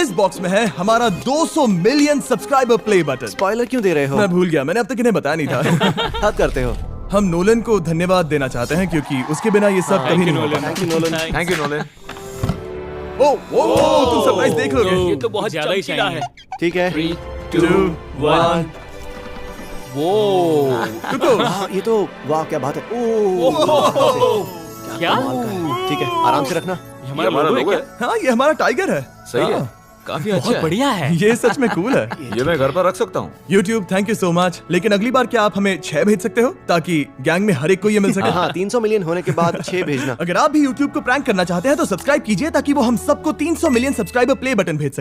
इस बॉक्स में है हमारा 200 million subscriber play button. Spoiler क्यों दे रहे हो? मैं भूल गया, मैंने अब तक इन्हें बताया नहीं था। हद करते हो। हम नोलन को धन्यवाद देना चाहते हैं क्योंकि उसके बिना ये सब कभी नहीं होता। Thank you Nolan. Thank you Nolan. ओ तुम सरप्राइज देख लोगे। ये तो बहुत ज्यादा ही चमकीला है। ठीक है। 3, 2, 1 वो रुको। ये तो वाह क्या बात है। ओह क्या? ठीक है, आराम से रखना। ये हमारा लोगो है क्या? हाँ, ये हमारा टाइगर है। सही है। हाँ, काफी अच्छा बहुत है। बढ़िया है। ये सच में कूल है। ये मैं घर पर रख सकता हूँ। YouTube thank you so much, लेकिन अगली बार क्या आप हमें 6 भेज सकते हो ताकि गैंग में हर एक को ये मिल सके। हाँ 300 मिलियन होने के बाद 6 भेजना। अगर आप भी YouTube को प्रैंक करना चाहते हैं तो सब्सक्राइब कीजिए ताकि वो हम सबको 300 मिलियन सब्सक्राइबर प्ले बटन भेज सके।